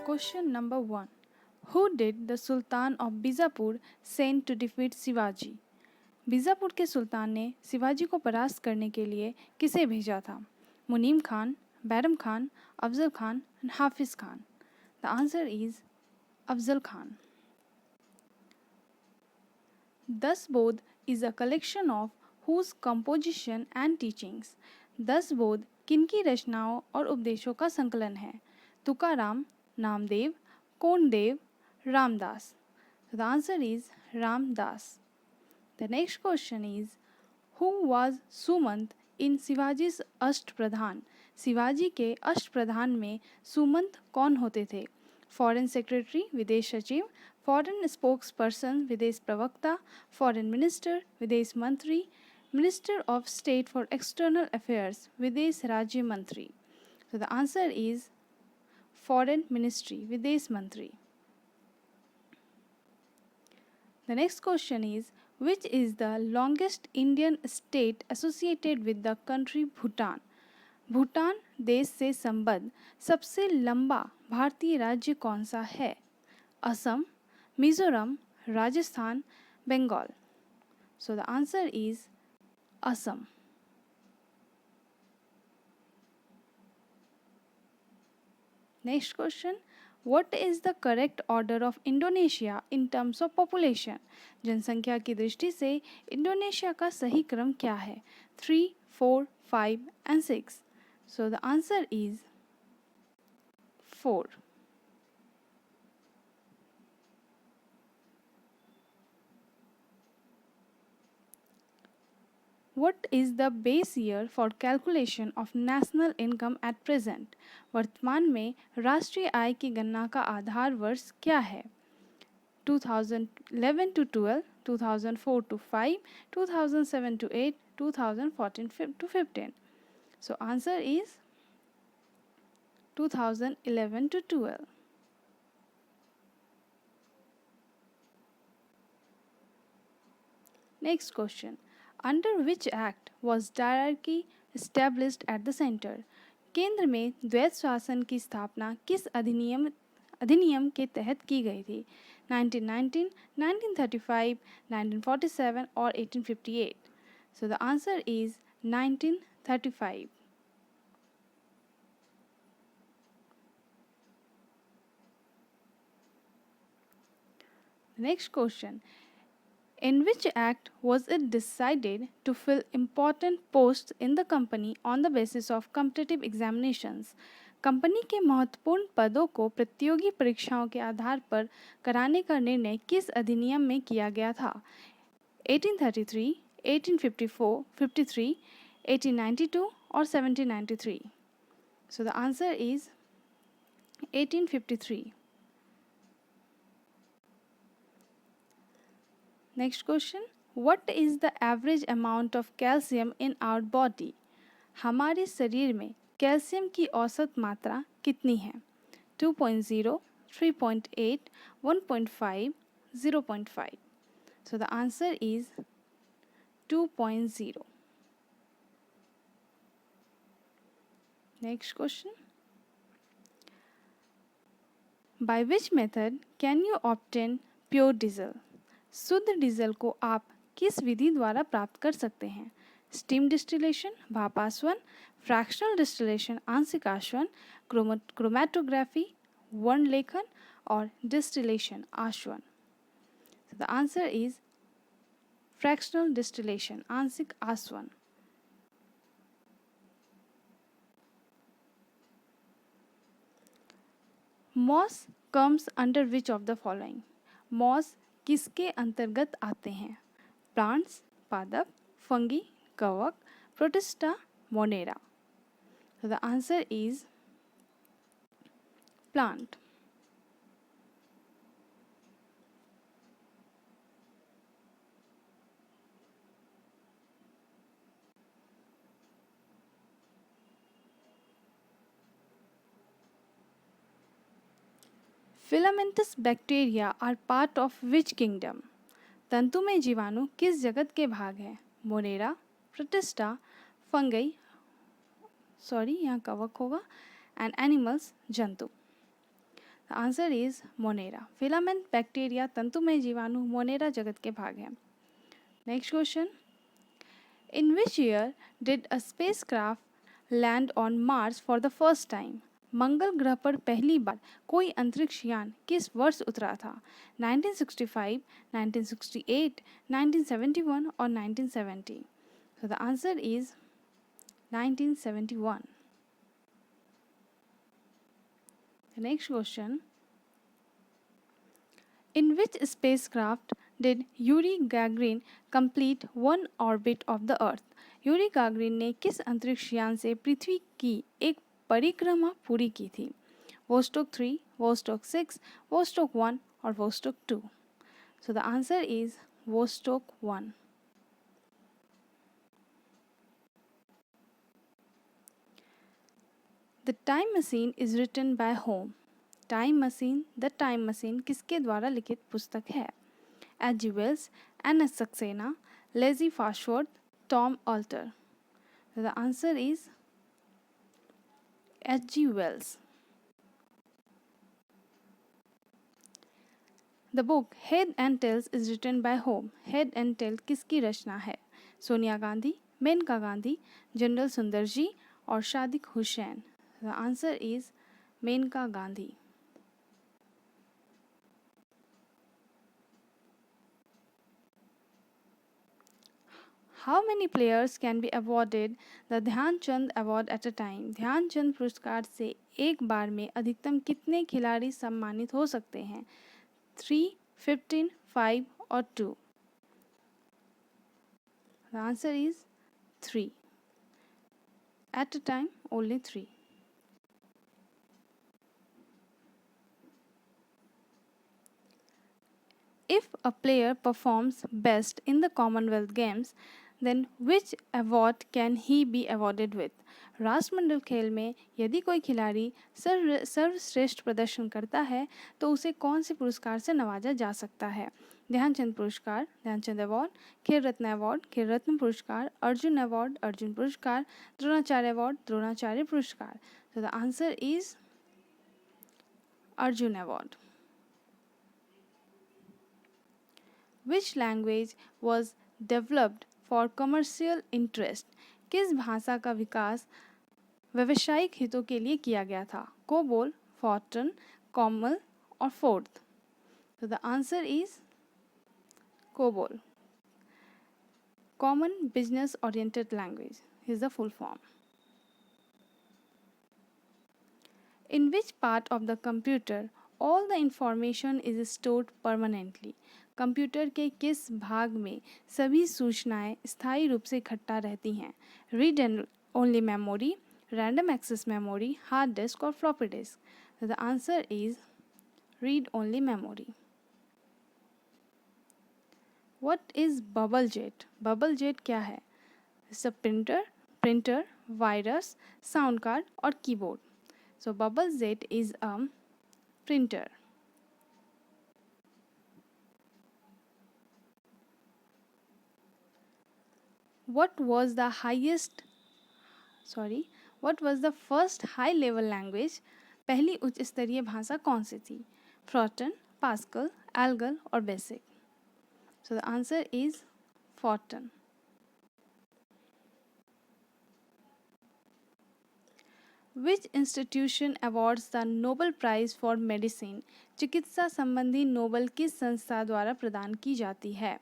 Question number 1. Who did the Sultan of Bijapur send to defeat Shivaji? Bijapur के सुल्तान ने शिवाजी को परास्त करने के लिए किसे भेजा था? मुनीम Khan, Bairam Khan, Afzal Khan and Hafiz Khan. The answer is Afzal Khan. Dasbodh is a collection of whose composition and teachings. दसबोध किनकी रचनाओं और उपदेशों का संकलन है? Tukaram, Namdev, Kondadev, Ramdas. So the answer is Ramdas. The next question is, who was Sumant in शिवाजी's अष्टप्रधान? शिवाजी के अष्टप्रधान में सुमंत कौन होते थे? फॉरेन सेक्रेटरी विदेश सचिव, फॉरेन स्पोक्सपर्सन विदेश प्रवक्ता, फॉरेन मिनिस्टर विदेश मंत्री, minister of state for external affairs विदेश राज्य मंत्री. So the answer is foreign ministry विदेश मंत्री. The next question is, which is the longest Indian state associated with the country Bhutan? Bhutan देश से संबद्ध सबसे लंबा भारतीय राज्य कौन सा है? Assam, Mizoram, Rajasthan, Bengal. So the answer is Assam. Next question. What is the correct order of Indonesia in terms of population? जनसंख्या की दृष्टि से इंडोनेशिया का सही क्रम क्या है? 3, 4, 5 and 6. So the answer is 4. What is the base year for calculation of national income at present? वर्तमान में राष्ट्रीय आय की गणना का आधार वर्ष क्या है? 2011 to 12, 2004 to 5, 2007 to 8, 2014 to 15. So answer is 2011 to 12. Next question. Under which act was diarchy established at the center? केंद्र में द्वैत शासन की स्थापना किस अधिनियम के तहत की गई थी? 1919, 1935, 1947 और 1858. So the answer is 1935. Next question. In which act was it decided to fill important posts in the company on the basis of competitive examinations? Company के महत्वपूर्ण पदों को प्रतियोगी परीक्षाओं के आधार पर कराने का निर्णय किस अधिनियम में किया गया था? 1833, 1854, 53, 1892 और 1793. So the answer is 1853. Next question. What is the average amount of calcium in our body? हमारे शरीर में कैल्शियम की औसत मात्रा कितनी है? 2.0, 3.8, 1.5, 0.5. So the answer is 2.0. Next question. By which method can you obtain pure diesel? शुद्ध diesel को आप किस विधि द्वारा प्राप्त कर सकते हैं? स्टीम डिस्टिलेशन, भाप आसवन, फ्रैक्शनल डिस्टिलेशन आंशिक आसवन, क्रोमैटोग्राफी वर्ण लेखन और डिस्टिलेशन आसवन. The answer is fractional distillation आंशिक आसवन. Moss comes under which of the following? Moss किसके अंतर्गत आते हैं? प्लांट्स, पादप, फंगी, कवक, protista, monera. So the answer is plant. Filamentous bacteria are part of which kingdom? तंतुमय जीवाणु किस जगत के भाग हैं? मोनेरा, प्रोटिस्टा, फंगई, यहाँ कवक होगा, एंड एनिमल्स जंतु. The answer is monera. Filament bacteria तंतुमय जीवाणु मोनेरा जगत के भाग हैं। Next question, in which year did a spacecraft land on Mars for the first time? मंगल ग्रह पर पहली बार कोई अंतरिक्ष यान किस वर्ष उतरा था? 1965, 1968, 1971 और 1970? So the answer is 1971. The next question, in which spacecraft did Yuri Gagarin complete one orbit of the Earth? Yuri Gagarin ने किस अंतरिक्ष यान से पृथ्वी की एक परिक्रमा पूरी की थी? वोस्टोक 3, वोस्टोक 6, वोस्टोक 1 और Vostok 2? So the answer is Vostok 1. The Time Machine is written by whom? Time machine, the time machine किसके द्वारा लिखित पुस्तक है? H.G. Wells, N.S. Saxena, Lazy Farnsworth, Tom Alter? The answer is H.G. Wells. The book Head and Tails is written by whom? Head and Tail किसकी रचना है? Sonia Gandhi, Maneka Gandhi, general सुंदर जी और Sadiq Hussain? The answer is Maneka Gandhi. How many players can be awarded the ध्यान चंद award at a time? ध्यान चंद पुरस्कार से एक बार में अधिकतम कितने खिलाड़ी सम्मानित हो सकते हैं? 3, 15, 5 और 2? The answer is 3. At a time, only 3. If a player performs best in the Commonwealth Games, then which award can he be awarded with? राष्ट्रमंडल खेल में यदि कोई खिलाड़ी सर्वश्रेष्ठ प्रदर्शन करता है तो उसे कौन से पुरस्कार से नवाजा जा सकता है? ध्यानचंद पुरस्कार, ध्यानचंद अवार्ड, खेल रत्न अवार्ड, खेल रत्न पुरस्कार, अर्जुन अवार्ड, अर्जुन पुरस्कार, द्रोणाचार्य अवार्ड, द्रोणाचार्य पुरस्कार? So the answer is Arjun Award. Which language was developed for commercial interest? किस भाषा का विकास व्यावसायिक हितों के लिए किया गया था? कोबोल, फॉर्टन, कॉमल और fourth? So the answer is COBOL. Common Business Oriented Language is the full form. In which part of the computer all the information is stored permanently? Computer के किस भाग में सभी सूचनाएं स्थायी रूप से इकट्ठा रहती हैं? Read and only memory, random access memory, hard disk और floppy disk? The answer is read only memory. What is bubble jet? Bubble jet क्या है? It's a printer, virus, sound card और keyboard? So bubble jet is a printer. What was the first high level language? पहली उच्च स्तरीय भाषा कौन सी थी? Fortran, Pascal, Algol और Basic? So the answer is Fortran. Which institution awards the Nobel Prize for Medicine? चिकित्सा संबंधी Nobel किस संस्था द्वारा प्रदान की जाती है?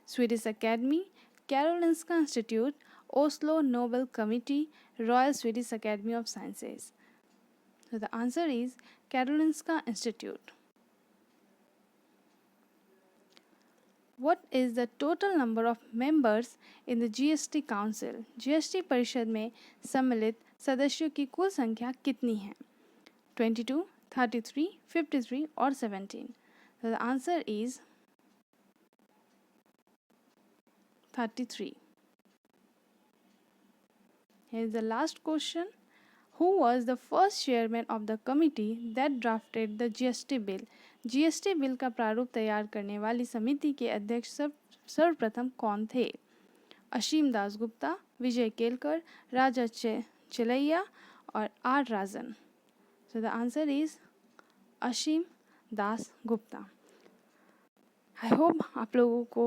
Swedish academy, Karolinska institute, Oslo Nobel committee, royal Swedish academy of sciences? So the answer is Karolinska Institute. What is the total number of members in the GST Council? GST परिषद में सम्मिलित सदस्यों की कुल संख्या कितनी है? 22, 33, 53 और 17? So the answer is 33. Here is the last question. Who was the first chairman of the committee that drafted the GST bill? GST bill का प्रारूप तैयार करने वाली समिति के अध्यक्ष सर्वप्रथम कौन थे? असीम दास गुप्ता, विजय केलकर, राजा चलैया और R Rajan? So the answer is Asim Dasgupta. I hope आप लोगों को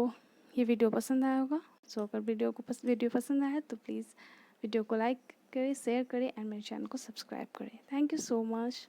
ये वीडियो पसंद आया होगा। सो अगर वीडियो पसंद आया तो प्लीज़ वीडियो को लाइक करें, शेयर करें एंड मेरे चैनल को सब्सक्राइब करें। Thank you so much.